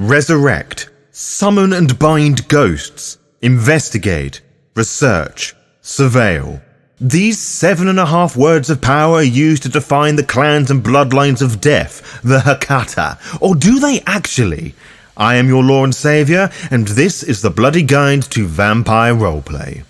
Resurrect, summon and bind ghosts, investigate, research, surveil. These 7.5 words of power are used to define the clans and bloodlines of death, the Hakata. Or do they actually? I am your Lord and Saviour, and this is the Bloody Guide to Vampire Roleplay.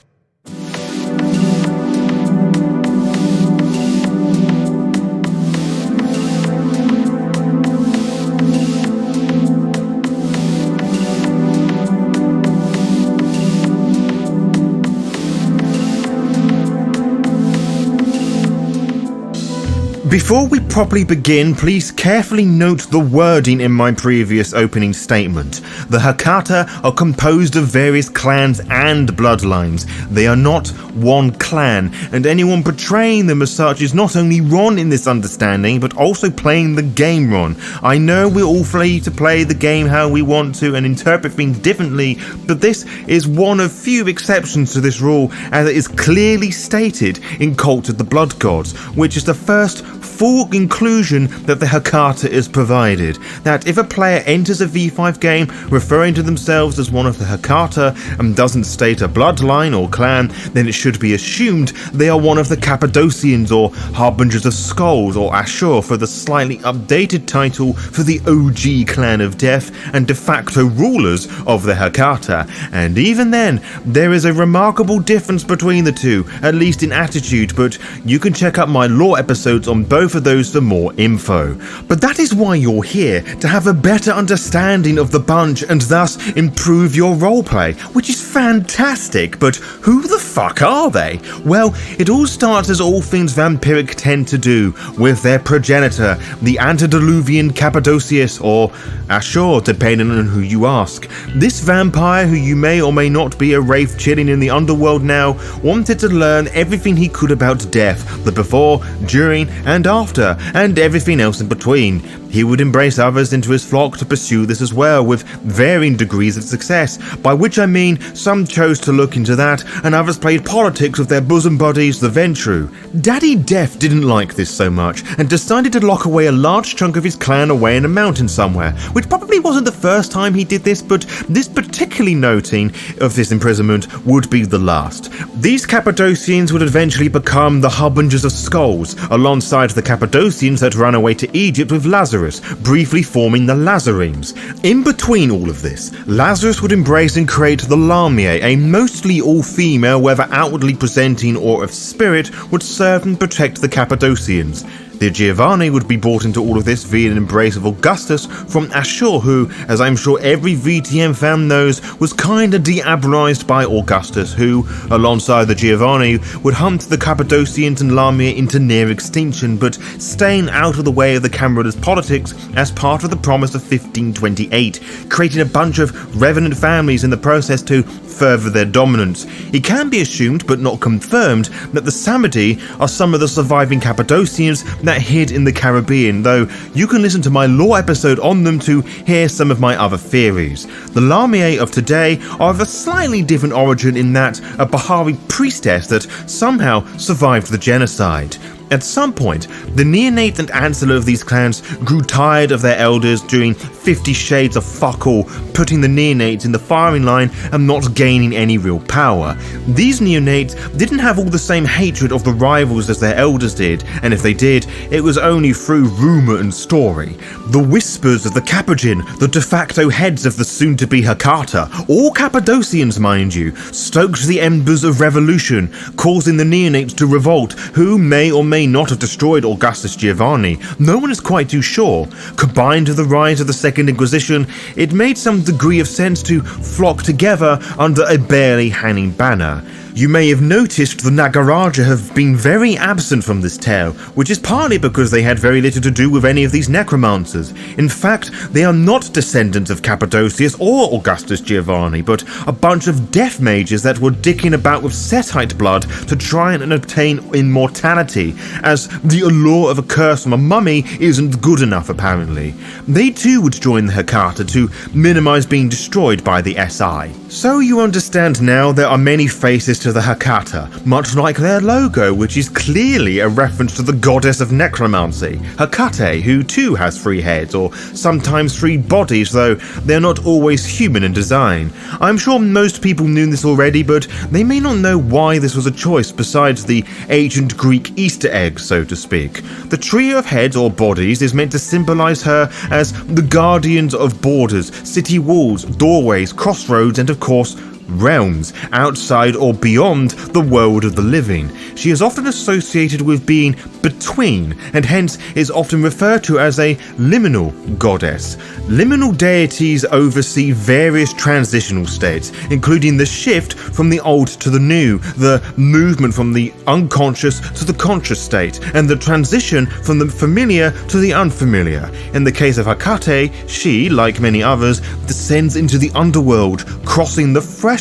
Before we properly begin, please carefully note the wording in my previous opening statement. The Hakata are composed of various clans and bloodlines. They are not one clan, and anyone portraying them as such is not only wrong in this understanding, but also playing the game wrong. I know we're all free to play the game how we want to and interpret things differently, but this is one of few exceptions to this rule, as it is clearly stated in Cult of the Blood Gods, which is the first full inclusion that the Hakata is provided, that if a player enters a V5 game referring to themselves as one of the Hakata and doesn't state a bloodline or clan, then it should be assumed they are one of the Cappadocians or Harbingers of Skulls or Ashur for the slightly updated title for the OG Clan of Death and de facto rulers of the Hakata. And even then, there is a remarkable difference between the two, at least in attitude, but you can check out my lore episodes on both of those for more info. But that is why you're here, to have a better understanding of the bunch and thus improve your roleplay, which is fantastic, but who the fuck are they? Well, it all starts as all things vampiric tend to do, with their progenitor, the antediluvian Cappadocius, or Ashur, depending on who you ask. This vampire, who you may or may not be a wraith chilling in the underworld now, wanted to learn everything he could about death, the before, during, and after, and everything else in between. He would embrace others into his flock to pursue this as well, with varying degrees of success, by which I mean some chose to look into that, and others played politics with their bosom buddies, the Ventru. Daddy Death didn't like this so much, and decided to lock away a large chunk of his clan away in a mountain somewhere, which probably wasn't the first time he did this, but this particularly noting of this imprisonment would be the last. These Cappadocians would eventually become the Harbingers of Skulls, alongside the Cappadocians that ran away to Egypt with Lazarus, briefly forming the Lazarenes. In between all of this, Lazarus would embrace and create the Lamia, a mostly all-female, whether outwardly presenting or of spirit, would serve and protect the Cappadocians. The Giovani would be brought into all of this via an embrace of Augustus from Ashur, who, as I'm sure every VTM fan knows, was kinda diabolized by Augustus, who, alongside the Giovani, would hunt the Cappadocians and Lamia into near extinction, but staying out of the way of the Camarilla's politics as part of the promise of 1528, creating a bunch of revenant families in the process to further their dominance. It can be assumed, but not confirmed, that the Samedi are some of the surviving Cappadocians that hid in the Caribbean, though you can listen to my lore episode on them to hear some of my other theories. The Lamia of today are of a slightly different origin in that a Bahari priestess that somehow survived the genocide. At some point, the neonates and ancillary of these clans grew tired of their elders doing 50 shades of fuck all, putting the neonates in the firing line and not gaining any real power. These neonates didn't have all the same hatred of the rivals as their elders did, and if they did, it was only through rumour and story. The whispers of the Cappagen, the de facto heads of the soon-to-be Hakata, all Cappadocians mind you, stoked the embers of revolution, causing the neonates to revolt, who may or may not have destroyed Augustus Giovani. No one is quite too sure. Combined with the rise of the Second Inquisition, it made some degree of sense to flock together under a barely hanging banner. You may have noticed the Nagaraja have been very absent from this tale, which is partly because they had very little to do with any of these necromancers. In fact, they are not descendants of Cappadocius or Augustus Giovani, but a bunch of death mages that were dicking about with Setite blood to try and obtain immortality, as the allure of a curse from a mummy isn't good enough apparently. They too would join the Hakata to minimize being destroyed by the SI. So you understand now there are many faces to the Hakata, much like their logo, which is clearly a reference to the goddess of necromancy, Hecata, who too has 3 heads, or sometimes 3 bodies, though they're not always human in design. I'm sure most people knew this already, but they may not know why this was a choice besides the ancient Greek Easter egg, so to speak. The trio of heads or bodies is meant to symbolize her as the guardians of borders, city walls, doorways, crossroads, and of course, realms outside or beyond the world of the living. She is often associated with being between, and hence is often referred to as a liminal goddess. Liminal deities oversee various transitional states, including the shift from the old to the new, the movement from the unconscious to the conscious state, and the transition from the familiar to the unfamiliar. In the case of Hakata, she, like many others, descends into the underworld, crossing the threshold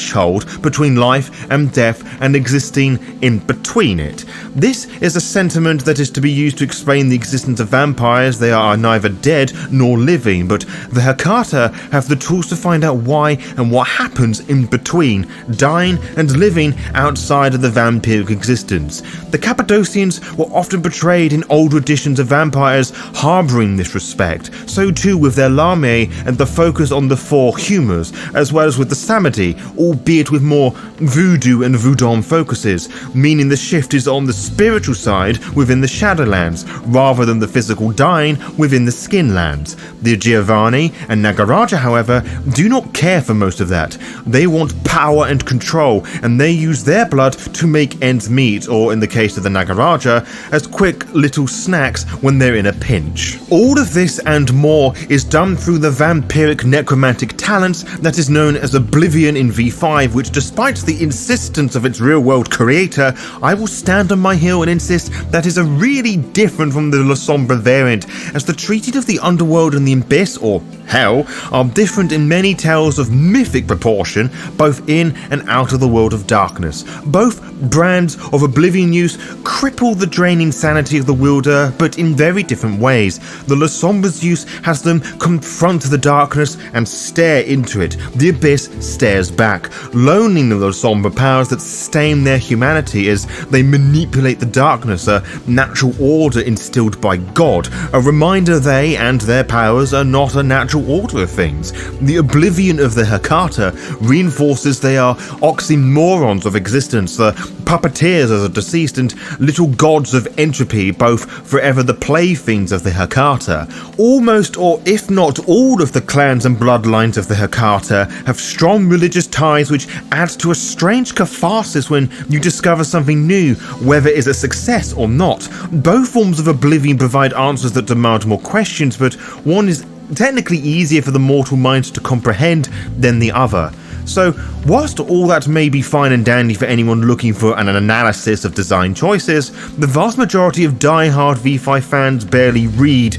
between life and death and existing in between it. This is a sentiment that is to be used to explain the existence of vampires. They are neither dead nor living, but the Hakata have the tools to find out why and what happens in between, dying and living outside of the vampiric existence. The Cappadocians were often portrayed in older editions of vampires harboring this respect, so too with their Lame and the focus on the 4 humours, as well as with the Samedi, albeit with more voodoo and voodoo focuses, meaning the shift is on the spiritual side within the Shadowlands, rather than the physical dying within the Skinlands. The Giovani and Nagaraja, however, do not care for most of that. They want power and control, and they use their blood to make ends meet, or in the case of the Nagaraja, as quick little snacks when they're in a pinch. All of this and more is done through the vampiric necromantic talents that is known as Oblivion in V5, which, despite the insistence of its real-world creator, I will stand on my hill and insist that is a really different from the La Sombra variant, as the treating of the underworld and the abyss, or hell, are different in many tales of mythic proportion, both in and out of the world of darkness. Both brands of Oblivion use cripple the draining sanity of the wielder, but in very different ways. The La Sombra's use has them confront the darkness and stare into it. The abyss stares back, loaning the La Sombra powers that stain their humanity as they manipulate the darkness, a natural order instilled by God, a reminder they and their powers are not a natural order of things. The oblivion of the Hakata reinforces they are oxymorons of existence, the puppeteers of the deceased and little gods of entropy, both forever the playthings of the Hakata. Almost, or if not all, of the clans and bloodlines of the Hakata have strong religious ties, which adds to a strange catharsis when you discover something new, whether it is a success or not. Both forms of oblivion provide answers that demand more questions, but one is technically easier for the mortal mind to comprehend than the other. So, whilst all that may be fine and dandy for anyone looking for an analysis of design choices, the vast majority of die-hard V5 fans barely read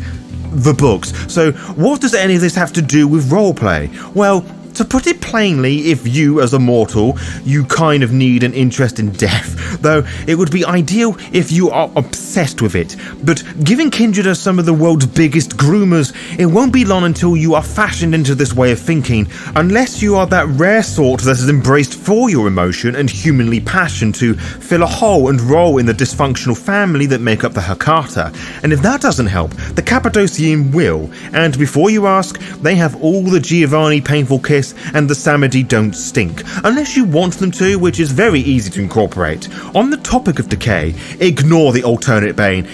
the books. So, what does any of this have to do with roleplay? Well, to put it plainly, if you, as a mortal, you kind of need an interest in death, though it would be ideal if you are obsessed with it. But given Kindred are some of the world's biggest groomers, it won't be long until you are fashioned into this way of thinking, unless you are that rare sort that has embraced for your emotion and humanly passion to fill a hole and role in the dysfunctional family that make up the Hakata. And if that doesn't help, the Cappadocian will, and before you ask, they have all the Giovani painful kiss and the Samedi don't stink, unless you want them to, which is very easy to incorporate. On the topic of decay, ignore the alternate bane.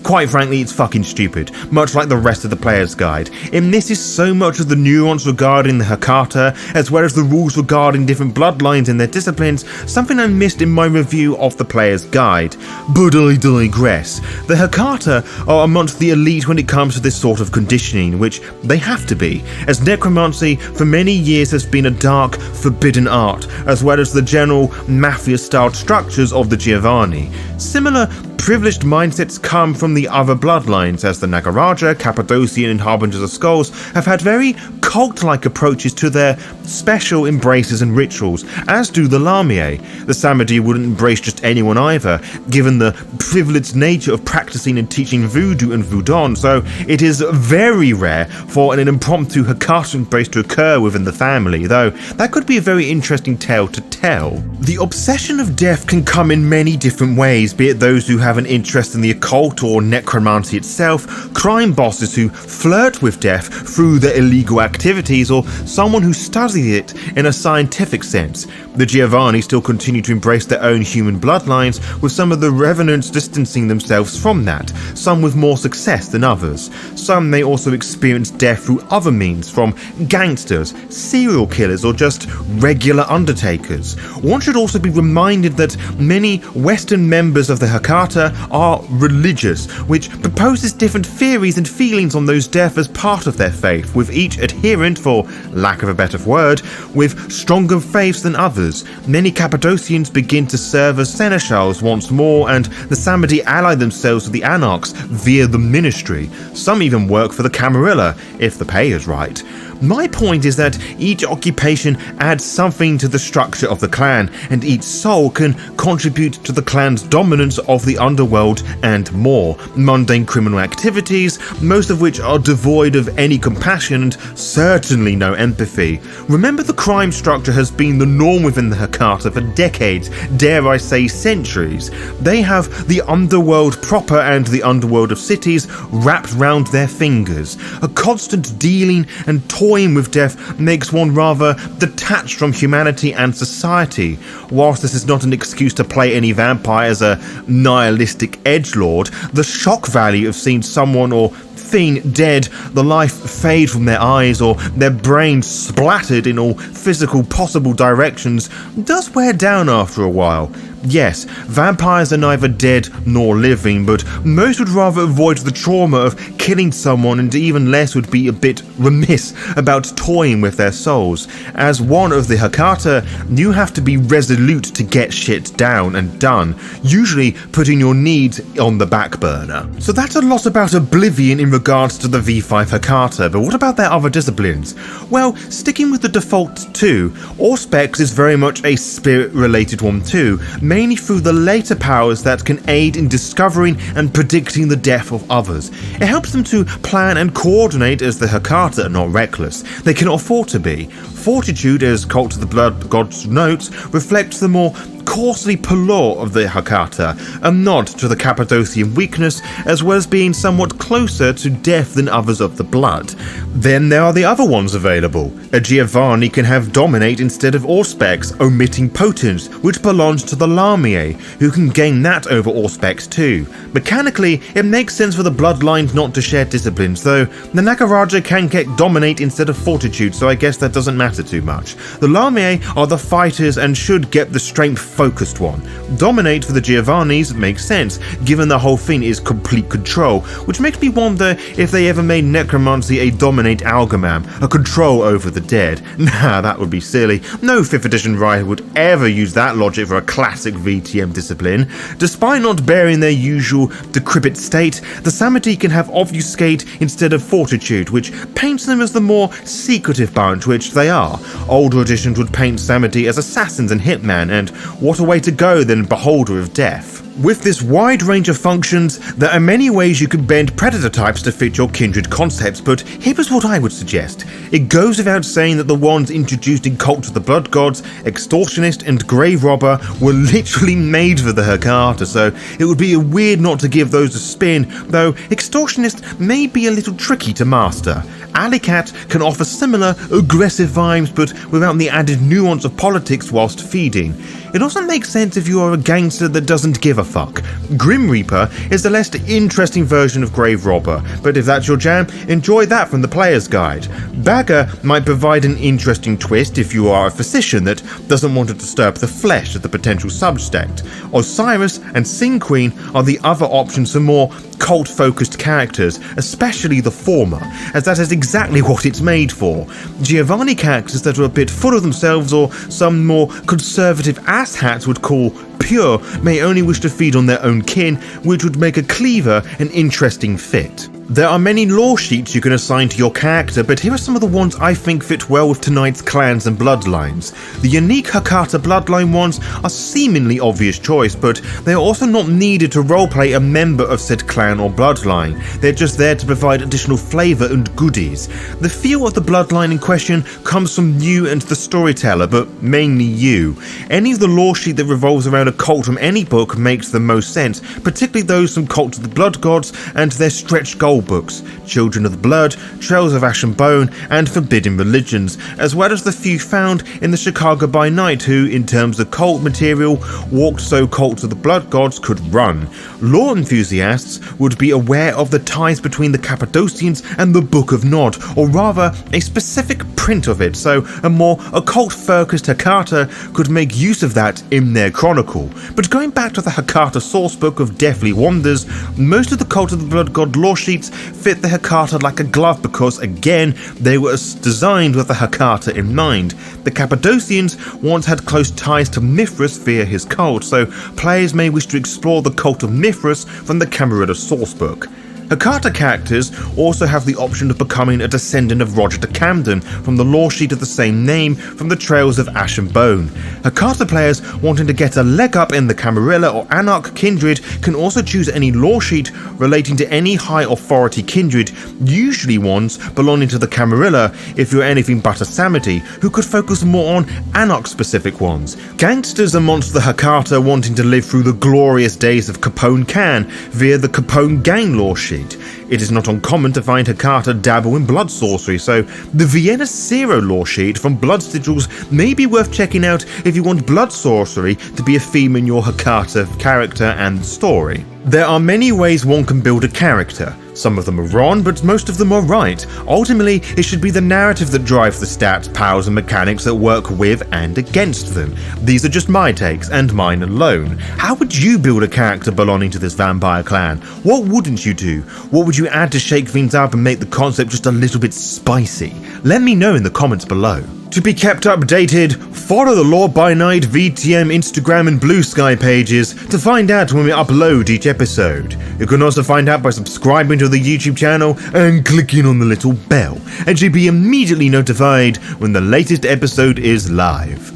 Quite frankly, it's fucking stupid, much like the rest of the player's guide. In this is so much of the nuance regarding the Hakata, as well as the rules regarding different bloodlines and their disciplines, something I missed in my review of the player's guide. But I digress. The Hakata are amongst the elite when it comes to this sort of conditioning, which they have to be, as necromancy for many years has been a dark, forbidden art, as well as the general mafia-styled structures of the Giovani. Similar privileged mindsets come from the other bloodlines, as the Nagaraja, Cappadocian, and Harbingers of Skulls have had very cult-like approaches to their special embraces and rituals, as do the Lamia. The Samedi wouldn't embrace just anyone either, given the privileged nature of practicing and teaching voodoo and voodoo, so it is very rare for an impromptu Hakata embrace to occur within the family, though that could be a very interesting tale to tell. The obsession of death can come in many different ways, be it those who have an interest in the occult or necromancy itself, crime bosses who flirt with death through their illegal activities, or someone who studies it in a scientific sense. The Giovani still continue to embrace their own human bloodlines, with some of the revenants distancing themselves from that, some with more success than others. Some may also experience death through other means, from gangsters, serial killers, or just regular undertakers. One should also be reminded that many Western members of the Hakata are religious, which proposes different theories and feelings on those death as part of their faith, with each adherent, for lack of a better word, with stronger faiths than others. Many Cappadocians begin to serve as seneschals once more, and the Samedi ally themselves with the Anarchs via the ministry. Some even work for the Camarilla, if the pay is right. My point is that each occupation adds something to the structure of the clan, and each soul can contribute to the clan's dominance of the underworld and more. Mundane criminal activities, most of which are devoid of any compassion and certainly no empathy. Remember, the crime structure has been the norm within the Hakata for decades, dare I say centuries. They have the underworld proper and the underworld of cities wrapped round their fingers. A constant dealing and toying with death makes one rather detached from humanity and society. Whilst this is not an excuse to play any vampire as a nihilistic edgelord, the shock value of seeing someone or thing dead, the life fade from their eyes, or their brains splattered in all physical possible directions does wear down after a while. Yes, vampires are neither dead nor living, but most would rather avoid the trauma of killing someone, and even less would be a bit remiss about toying with their souls. As one of the Hakata, you have to be resolute to get shit down and done, usually putting your needs on the back burner. So that's a lot about Oblivion in regards to the V5 Hakata, but what about their other disciplines? Well, sticking with the default 2, Auspex is very much a spirit-related one too, mainly through the later powers that can aid in discovering and predicting the death of others. It helps them to plan and coordinate, as the Hakata are not reckless. They cannot afford to be. Fortitude, as Cult of the Blood Gods notes, reflects the more coarsely pallor of the Hakata, a nod to the Cappadocian weakness, as well as being somewhat closer to death than others of the blood. Then there are the other ones available. A Giovani can have Dominate instead of Auspex, omitting Potence, which belongs to the Lamia, who can gain that over Auspex too. Mechanically, it makes sense for the bloodlines not to share disciplines, though the Nagaraja can get Dominate instead of Fortitude, so I guess that doesn't matter too much. The Lamia are the fighters and should get the strength-focused one. Dominate for the Giovannis makes sense, given the whole thing is complete control, which makes me wonder if they ever made necromancy a Dominate Algamam, a control over the dead. Nah, that would be silly. No 5th edition writer would ever use that logic for a classic VTM discipline. Despite not bearing their usual decrepit state, the Samedi can have Obfuscate instead of Fortitude, which paints them as the more secretive bunch, which they are. Older editions would paint Samedi as assassins and hitmen, and what a way to go than Beholder of Death. With this wide range of functions, there are many ways you can bend predator types to fit your Kindred Concepts, but here is what I would suggest. It goes without saying that the ones introduced in Cult of the Blood Gods, Extortionist and Grave Robber, were literally made for the Hecata, so it would be weird not to give those a spin, though Extortionist may be a little tricky to master. Alleycat can offer similar aggressive vibes, but without the added nuance of politics whilst feeding. It also makes sense if you are a gangster that doesn't give a fuck. Grim Reaper is the less interesting version of Grave Robber, but if that's your jam, enjoy that from the player's guide. Bagger might provide an interesting twist if you are a physician that doesn't want to disturb the flesh of the potential subject. Osiris and Sin Queen are the other options for more cult-focused characters, especially the former, as that is exactly what it's made for. Giovani characters that are a bit full of themselves, or some more conservative asshats would call pure, may only wish to feed on their own kin, which would make a cleaver an interesting fit. There are many lore sheets you can assign to your character, but here are some of the ones I think fit well with tonight's clans and bloodlines. The unique Hakata bloodline ones are seemingly obvious choice, but they are also not needed to roleplay a member of said clan or bloodline. They're just there to provide additional flavour and goodies. The feel of the bloodline in question comes from you and the storyteller, but mainly you. Any of the lore sheet that revolves around a cult from any book makes the most sense, particularly those from Cult of the Blood Gods and their stretch goal books, Children of the Blood, Trails of Ash and Bone, and Forbidden Religions, as well as the few found in the Chicago by Night who, in terms of cult material, walked so Cults of the Blood Gods could run. Lore enthusiasts would be aware of the ties between the Cappadocians and the Book of Nod, or rather a specific print of it, so a more occult-focused Hakata could make use of that in their chronicle. But going back to the Hakata sourcebook of Deathly Wonders, most of the Cult of the Blood God lore sheets fit the Hakata like a glove because, again, they were designed with the Hakata in mind. The Cappadocians once had close ties to Mithras via his cult, so players may wish to explore the cult of Mithras from the Camarilla sourcebook. Hakata characters also have the option of becoming a descendant of Roger de Camden from the lore sheet of the same name from the Trails of Ash and Bone. Hakata players wanting to get a leg up in the Camarilla or Anarch kindred can also choose any lore sheet relating to any high authority kindred, usually ones belonging to the Camarilla if you're anything but a Samity, who could focus more on Anarch specific ones. Gangsters amongst the Hakata wanting to live through the glorious days of Capone can via the Capone gang lore sheet. It is not uncommon to find Hakata dabble in blood sorcery, so the Vienna Zero lore sheet from Blood Sigils may be worth checking out if you want blood sorcery to be a theme in your Hakata character and story. There are many ways one can build a character. Some of them are wrong, but most of them are right. Ultimately, it should be the narrative that drives the stats, powers, and mechanics that work with and against them. These are just my takes, and mine alone. How would you build a character belonging to this vampire clan? What wouldn't you do? What would you add to shake things up and make the concept just a little bit spicy? Let me know in the comments below. To be kept updated, follow the Lore by Night VTM Instagram and Blue Sky pages to find out when we upload each episode. You can also find out by subscribing to the YouTube channel and clicking on the little bell, and you'll be immediately notified when the latest episode is live.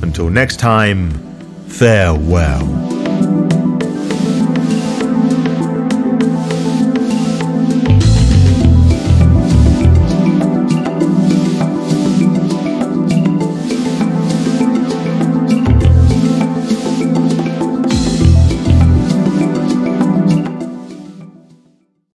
Until next time, farewell.